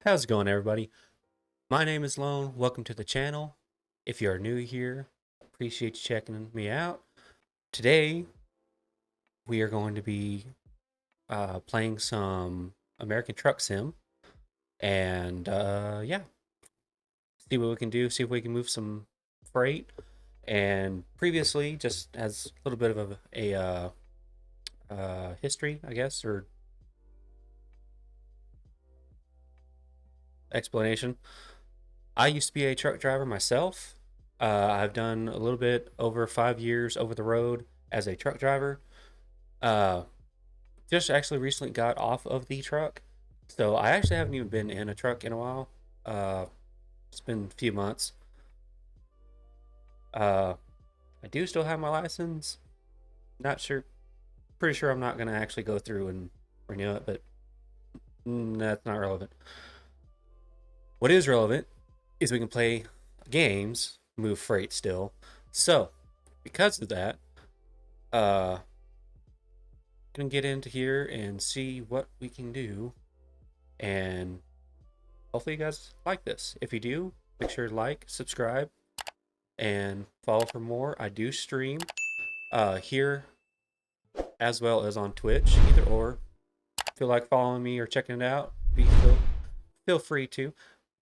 How's it going, everybody? My name is Lone. Welcome to the channel. If you are new here, appreciate you checking me out. Today, we are going to be playing some American Truck Sim, and yeah, see what we can do. See if we can move some freight. And previously, just as a little bit of a history, I guess, or explanation. I used to be a truck driver myself. I've done a little bit over 5 years over the road as a truck driver. Uh, just actually recently got off of the truck, so I actually haven't even been in a truck in a while. Uh, it's been a few months. Uh, I do still have my license. Not sure. Pretty sure I'm not gonna actually go through and renew it, but that's not relevant. What is relevant is we can play games, move freight still. So, because of that, uh, gonna get into here and see what we can do, and hopefully you guys like this. If you do, make sure to like, subscribe, and follow for more. I do stream here as well as on Twitch, either or. Feel like following me or checking it out, feel free to.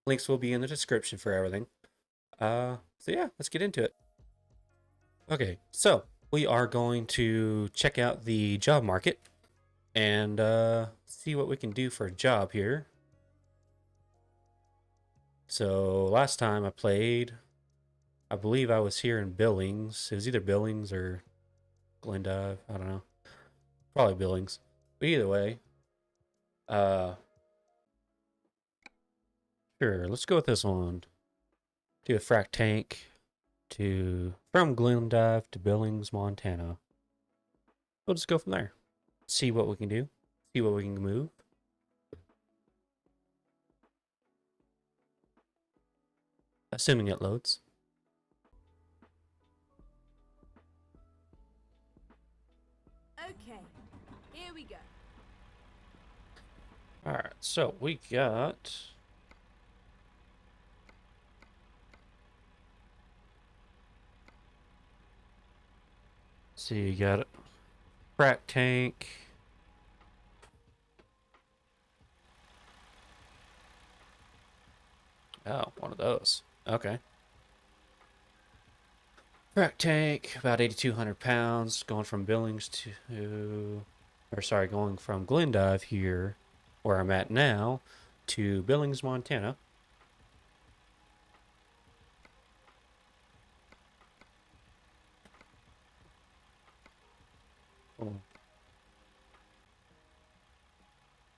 Links will be in the description for everything. So yeah, let's get into it. Okay, so we are going to check out the job market and see what we can do for a job here. So last time I played, I believe I was here in Billings. It was either Billings or Glendive. I don't know. Probably Billings. But either way, uh, sure. Let's go with this one. Do a frac tank from Glendive to Billings, Montana. We'll just go from there. See what we can do. See what we can move. Assuming it loads. Okay, here we go. All right. So we got. See, you got a frac tank. Oh, one of those. Okay. Frac tank, about 8,200 pounds, going from Billings to, or sorry, going from Glendive here, where I'm at now, to Billings, Montana. Oh,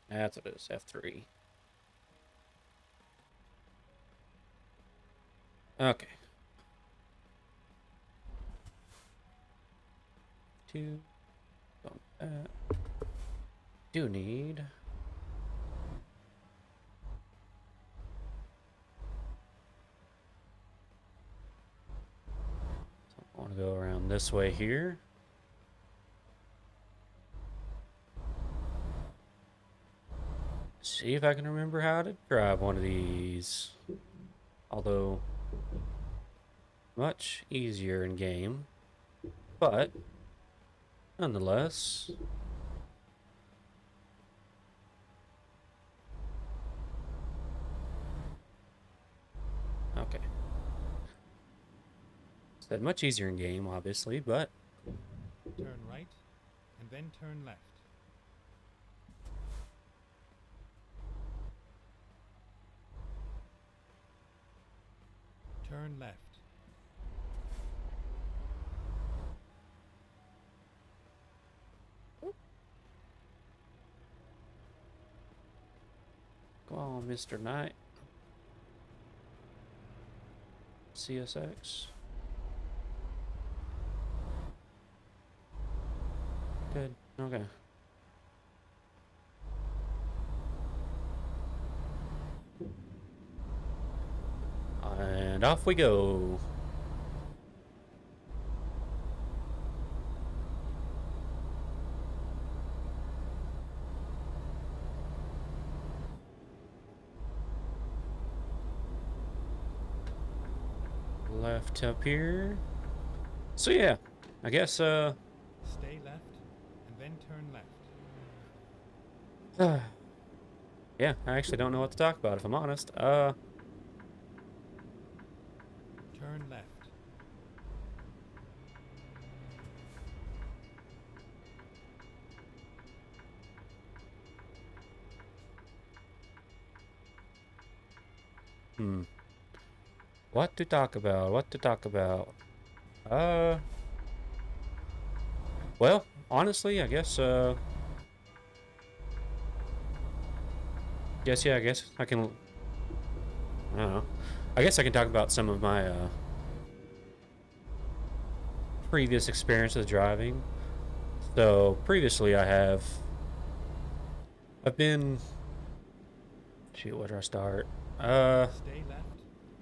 that's what it is, F3. Okay. Two. Do need. I want to go around this way here. See if I can remember how to drive one of these. Although, much easier in game. But, nonetheless. Okay. Said much easier in game, obviously, but. Turn right, and then turn left. Turn left. Go on, Mr. Knight. CSX. Good. Okay. And off we go. left up here. So yeah, I guess Stay left and then turn left. yeah, I actually don't know what to talk about if I'm honest. Turn left. What to talk about? What to talk about? Uh, well, honestly, I guess yeah, I guess I can. I don't know. I guess I can talk about some of my previous experiences driving. So previously, I've been. Shoot, where do I start? Stay left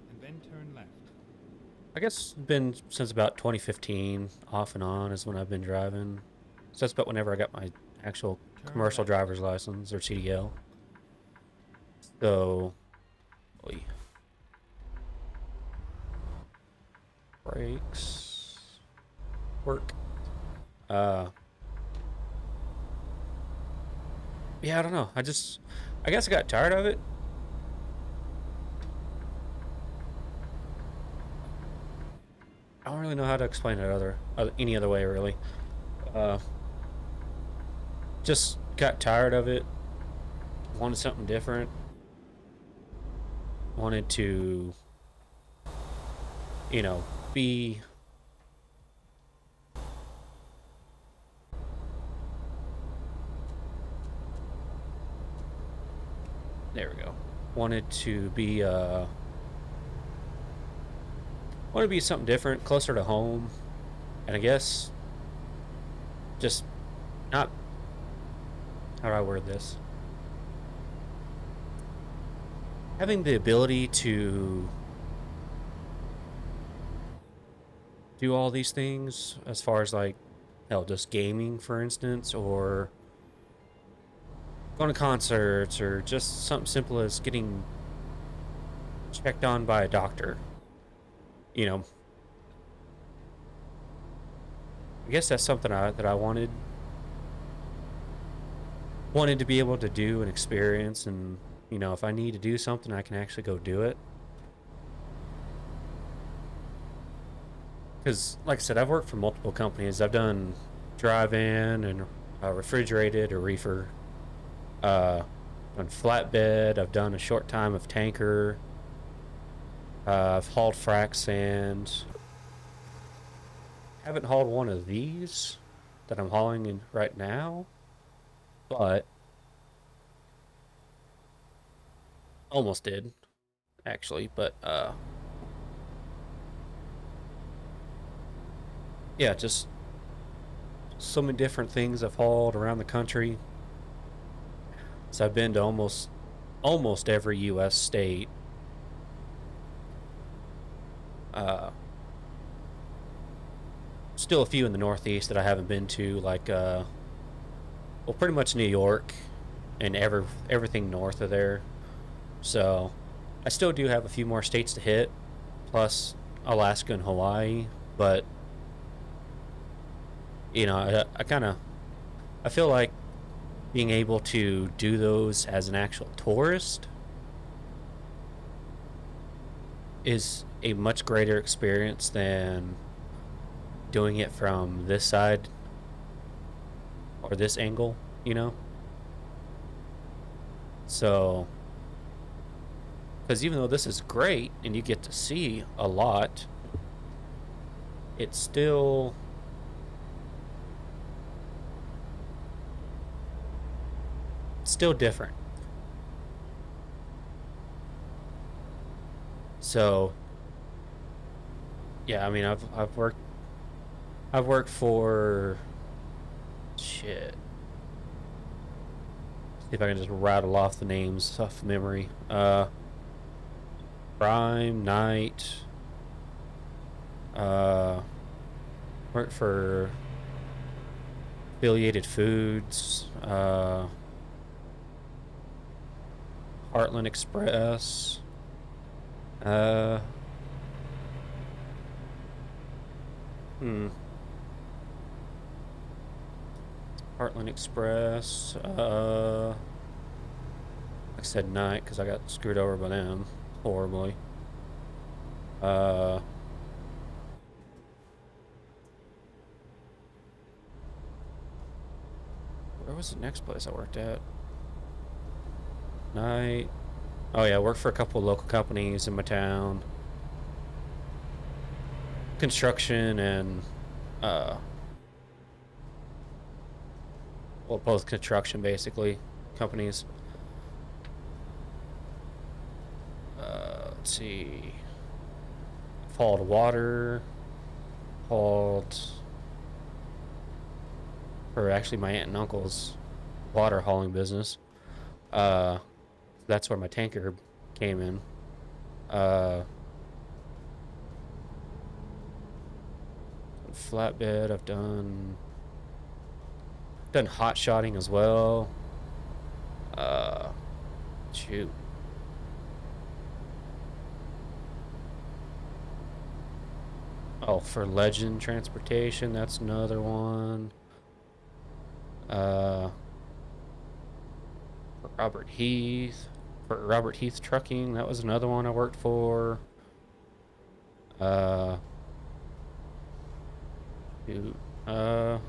and then turn left. I guess it's been since about 2015, off and on is when I've been driving. So that's about whenever I got my actual Turn commercial left. driver's license or CDL. So, oy. Brakes work. Yeah, I don't know. I guess I got tired of it. I don't really know how to explain it any other way, really. Uh, just got tired of it. Wanted something different. Wanted to, you know, be. There we go. Wanted to be, wanted to be something different, closer to home. And I guess just not. How do I word this? Having the ability to do all these things as far as like, hell, just gaming, for instance, or going to concerts, or just something simple as getting checked on by a doctor. You know, I guess that's something that I wanted to be able to do and experience, and if I need to do something, I can actually go do it. Because, like I said, I've worked for multiple companies. I've done drive-in and refrigerated or reefer. Done flatbed. I've done a short time of tanker. I've hauled frac sand. Haven't hauled one of these that I'm hauling in right now, but almost did actually. But yeah, just so many different things I've hauled around the country. So I've been to almost every U.S. state. Uh, Still a few in the Northeast that I haven't been to, like well, pretty much New York and everything north of there. So I still do have a few more states to hit, plus Alaska and Hawaii. But I kind of I feel like being able to do those as an actual tourist is a much greater experience than doing it from this side or this angle, you know? So, because even though this is great and you get to see a lot, it's still different. So, yeah, I mean, I've worked for shit. See if I can just rattle off the names off memory. Prime, Night. Uh, Worked for Affiliated Foods. Heartland Express. Heartland Express. Like I said, night because I got screwed over by them horribly. Uh, where was the next place I worked at? Night. Oh yeah, I worked for a couple of local companies in my town. Construction and uh, well, both construction basically companies. Let's see. Hauled water. Hauled for actually my aunt and uncle's water hauling business. That's where my tanker came in. Uh, Flatbed. I've done hot shotting as well. Shoot. Oh, for Legend Transportation, that's another one. For Robert Heath Trucking, that was another one I worked for. Shoot. And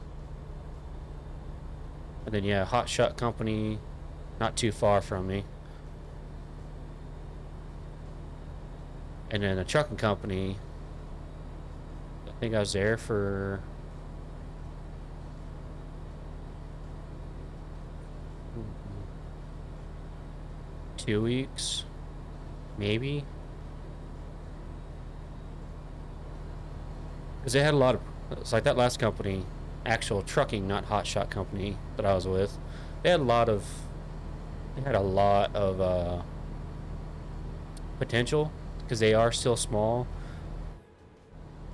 then yeah, Hot Shot Company, not too far from me. And then a trucking company. I think I was there for 2 weeks, maybe. Because they had a lot of, it's like that last company, actual trucking, not hot shot company that I was with. They had a lot of, potential because they are still small,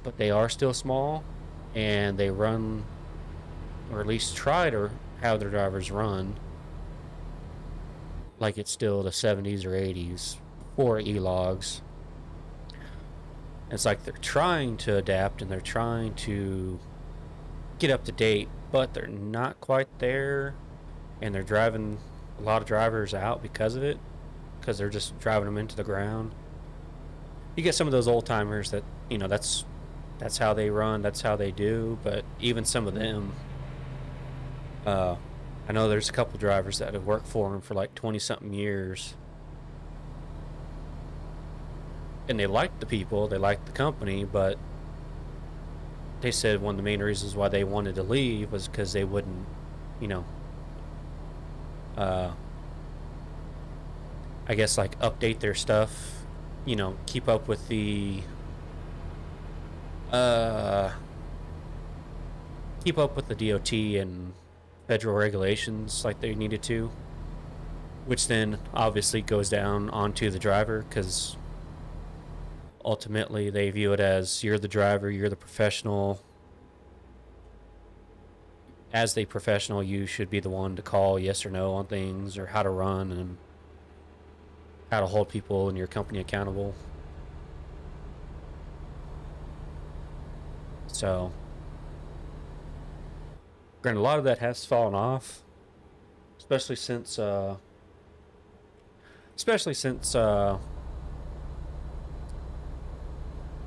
but they are still small, and they run, or at least try to have their drivers run like it's still the 70s or 80s for e-logs. It's like they're trying to adapt and they're trying to get up to date, but they're not quite there, and they're driving a lot of drivers out because of it, because they're just driving them into the ground. You get some of those old timers that, that's how they run, that's how they do, but even some of them, I know there's a couple drivers that have worked for them for like 20 something years, and they liked the people, they liked the company, but they said one of the main reasons why they wanted to leave was because they wouldn't, you know, I guess like update their stuff, keep up with uh, the DOT and federal regulations like they needed to, which then obviously goes down onto the driver because ultimately they view it as you're the driver, you're the professional. As the professional, you should be the one to call yes or no on things, or how to run and how to hold people in your company accountable. So, granted, a lot of that has fallen off, especially since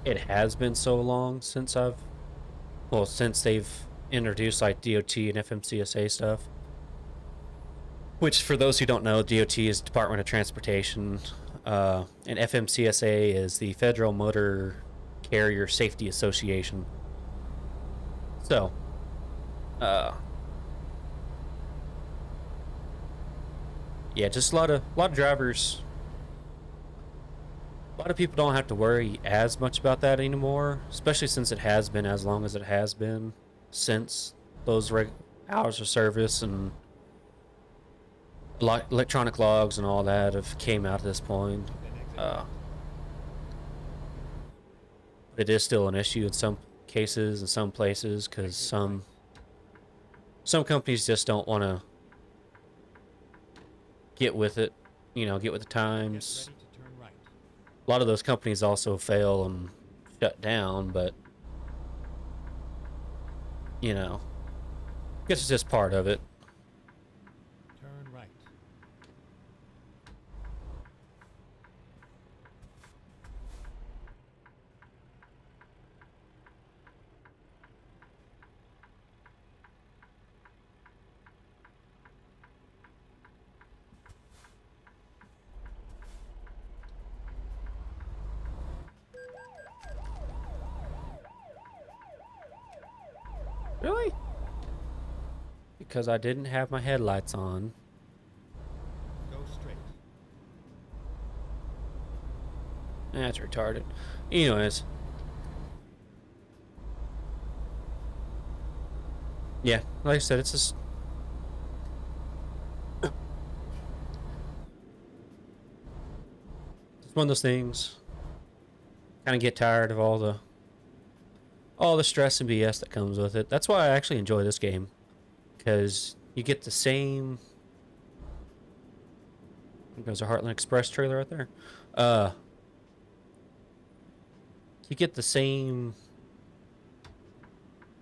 it has been so long since since they've introduced like DOT and FMCSA stuff. Which, for those who don't know, DOT is Department of Transportation, and FMCSA is the Federal Motor Carrier Safety Association. So, yeah, just a lot of drivers. A lot of people don't have to worry as much about that anymore, especially since it has been as long as it has been since those hours of service and electronic logs and all that have came out at this point. It is still an issue in some cases, in some places, because some companies just don't want to get with it, get with the times. A lot of those companies also fail and shut down, but you know, guess it's just part of it. Turn right. Really? Because I didn't have my headlights on. Go straight. That's retarded. Anyways. Yeah, like I said, it's just it's one of those things. Kind of get tired of all the stress and BS that comes with it. That's why I actually enjoy this game, because you get the same. There's a Heartland Express trailer right there. Uh, you get the same.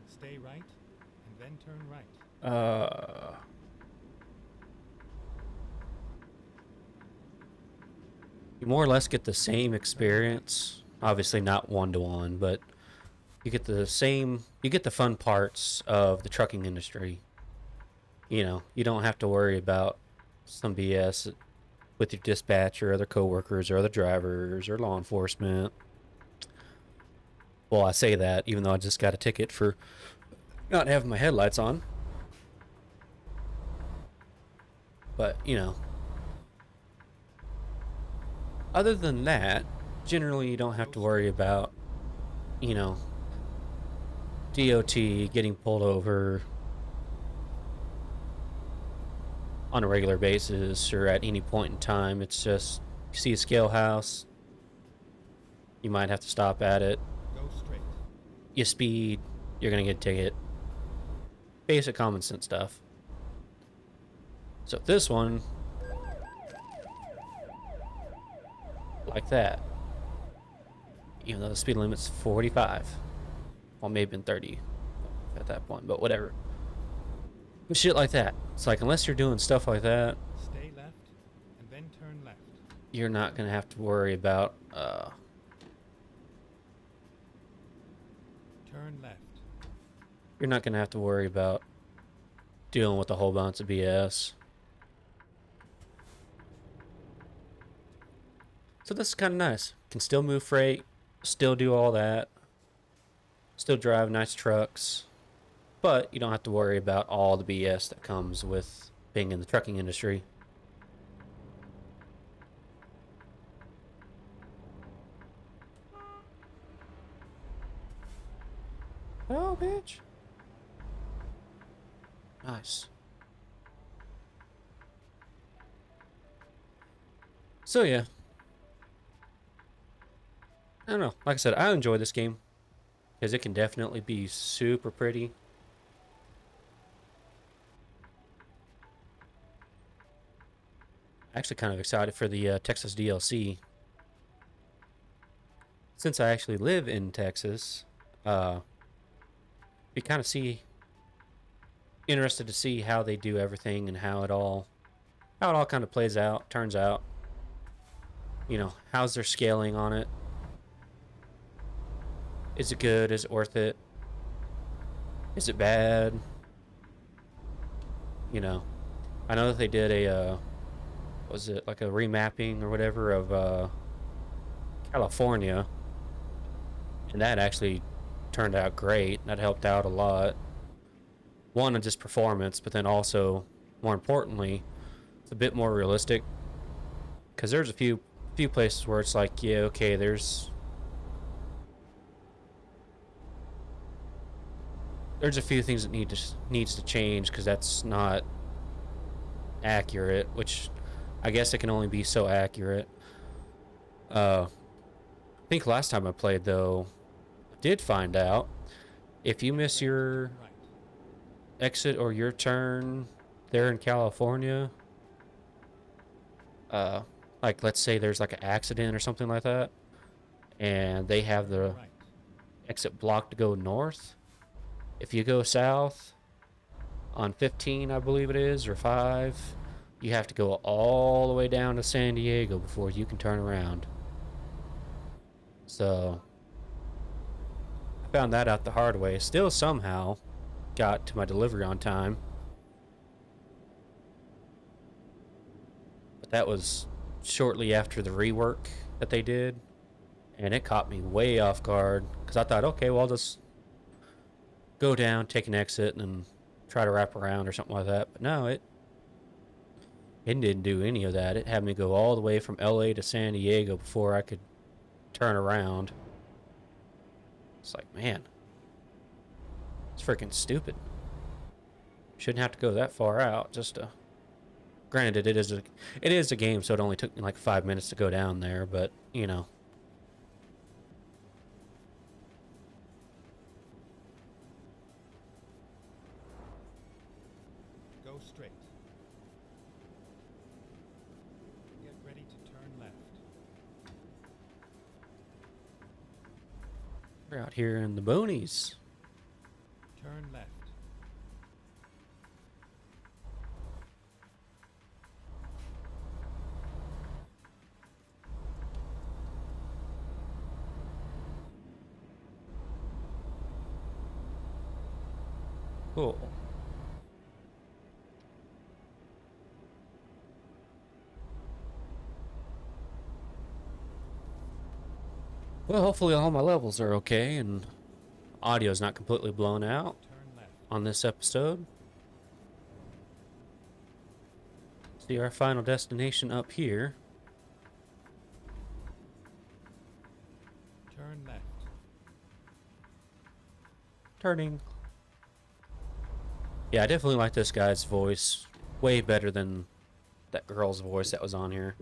Stay right, and then turn right. Uh, you more or less get the same experience. Obviously, not one to one, but you get the same. You get the fun parts of the trucking industry. You know, you don't have to worry about some BS with your dispatch or other coworkers or other drivers or law enforcement. Well, I say that even though I just got a ticket for not having my headlights on. But, you know, other than that, generally you don't have Go to worry straight. about, you know, DOT getting pulled over on a regular basis or at any point in time. It's just you see a scale house, you might have to stop at it. Go straight. You speed, you're going to get a ticket. Basic common sense stuff. So this one, like that. Even though the speed limit's 45. Well, maybe been 30 at that point, but whatever. But shit like that. It's like, unless you're doing stuff like that, Stay left, and then turn left. you're not going to have to worry about, Turn left. you're not going to have to worry about dealing with a whole bunch of BS. So this is kind of nice. Can still move freight, still do all that, still drive nice trucks, but you don't have to worry about all the BS that comes with being in the trucking industry. Oh, bitch. Nice. So yeah, I don't know. Like I said, I enjoy this game because it can definitely be super pretty. Actually, kind of excited for the Texas DLC. Since I actually live in Texas, uh, you kind of see interested to see how they do everything and how it all kind of plays out, turns out. You know, how's their scaling on it? Is it good? Is it worth it? Is it bad? You know, I know that they did a was it like a remapping or whatever of California, and that actually turned out great. That helped out a lot. One on just performance, but then also, more importantly, it's a bit more realistic. Because there's a few places where it's like, yeah, okay, there's a few things that needs to change because that's not accurate. Which I guess it can only be so accurate. I think last time I played though, I did find out if you miss Then your turn right. exit or your turn there in California, uh, like let's say there's like an accident or something like that, and they have Turn the right. exit blocked to go north, If you go south on 15, I believe it is, or 5, you have to go all the way down to San Diego before you can turn around. So I found that out the hard way. Still somehow got to my delivery on time. But that was shortly after the rework that they did. And it caught me way off guard. Because I thought, okay, well, I'll just go down, take an exit, and then try to wrap around or something like that. But no, it didn't do any of that. It had me go all the way from LA to San Diego before I could turn around. It's like, man, it's freaking stupid. Shouldn't have to go that far out just to. Granted, it is a game, so it only took me like 5 minutes to go down there. But you know, Go straight. Get ready to turn left. we're out here in the boonies. Turn left. Cool. Well, hopefully all my levels are okay and audio's not completely blown out Turn left. on this episode. See our final destination up here. Turn left. Turning. Yeah, I definitely like this guy's voice way better than that girl's voice that was on here.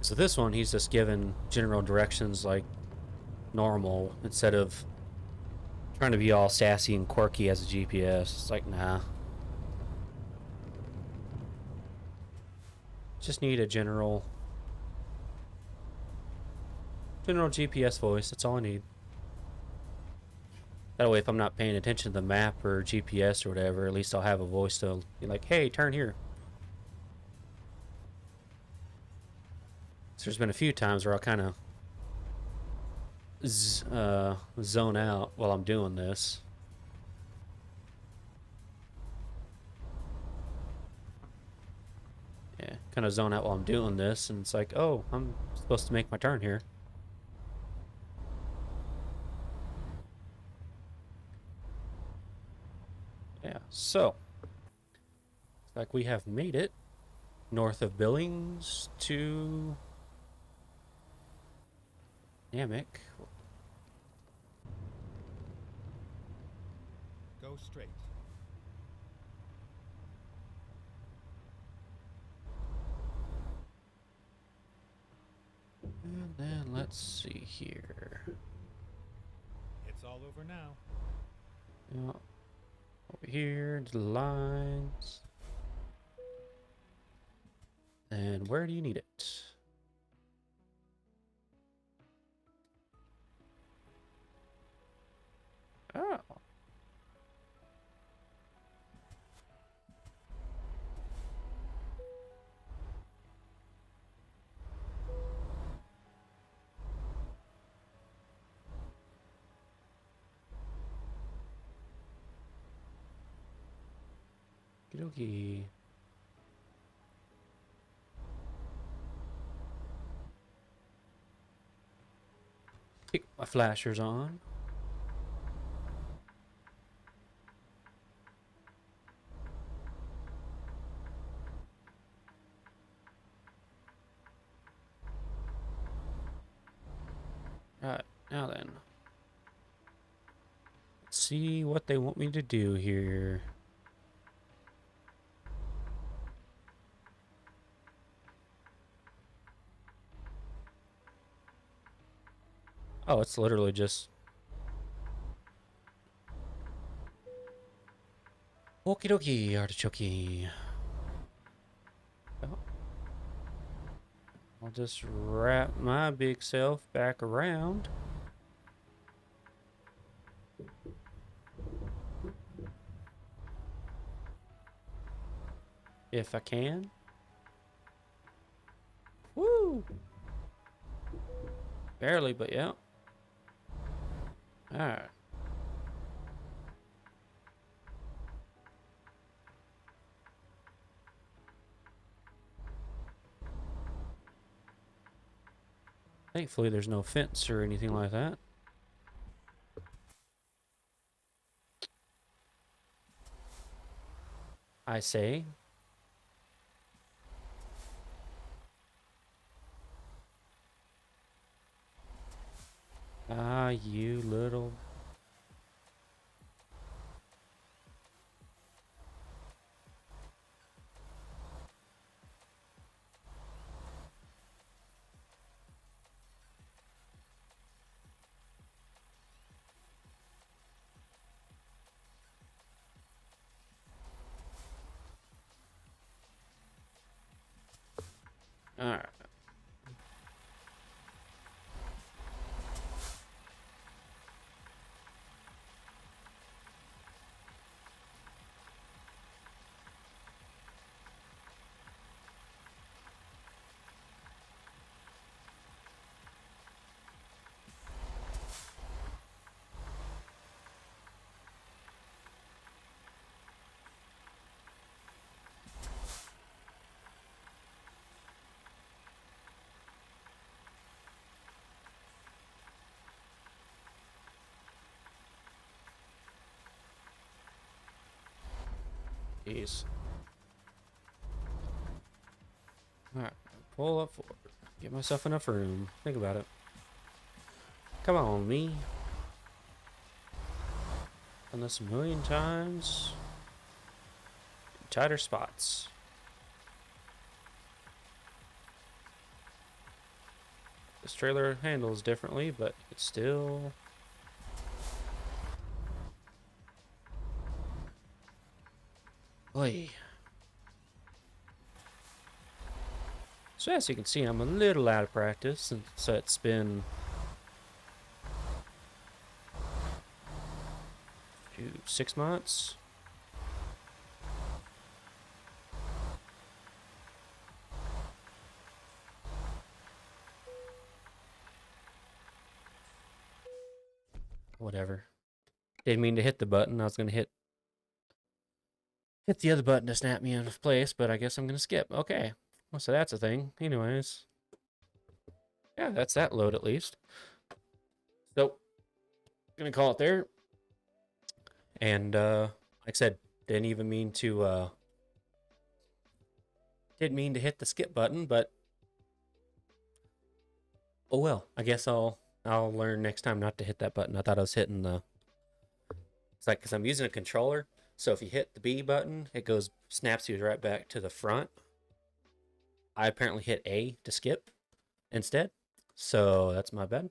So this one, he's just given general directions like normal instead of trying to be all sassy and quirky as a GPS. It's like, nah. Just need a general GPS voice. That's all I need. That way, if I'm not paying attention to the map or GPS or whatever, at least I'll have a voice to be like, hey, turn here. So there's been a few times where I'll kind of zone out while I'm doing this. Yeah, kind of zone out while I'm doing this, and it's like, oh, I'm supposed to make my turn here. Yeah, so looks like we have made it north of Billings to Namek. Go straight. And then let's see here. It's all over now. Yeah, over here to the lines. And where do you need it? Oh. Okey-dokey. Keep my flashers on. Right, now then. Let's see what they want me to do here. Oh, it's literally just okie dokie, artichoke. Oh. I'll just wrap my big self back around. if I can. Woo! Barely, but yeah. Alright. Thankfully, there's no fence or anything like that. I say. Ah, you little... Alright. Jeez. Alright. Pull up forward. Get myself enough room. Think about it. Come on, me. Done this a million times. Tighter spots. This trailer handles differently, but it's still... Oy. So as you can see, I'm a little out of practice since it's been 6 months. Whatever. Didn't mean to hit the button. I was gonna hit the other button to snap me into place, but I guess I'm gonna skip. Okay. Well, so that's a thing. Anyways. Yeah, that's that load at least. So, gonna call it there. And like I said, didn't even mean to didn't mean to hit the skip button, but oh well. I guess I'll learn next time not to hit that button. I thought I was hitting the... It's like, because I'm using a controller, so if you hit the B button, it goes, snaps you right back to the front. I apparently hit A to skip instead, so that's my bad.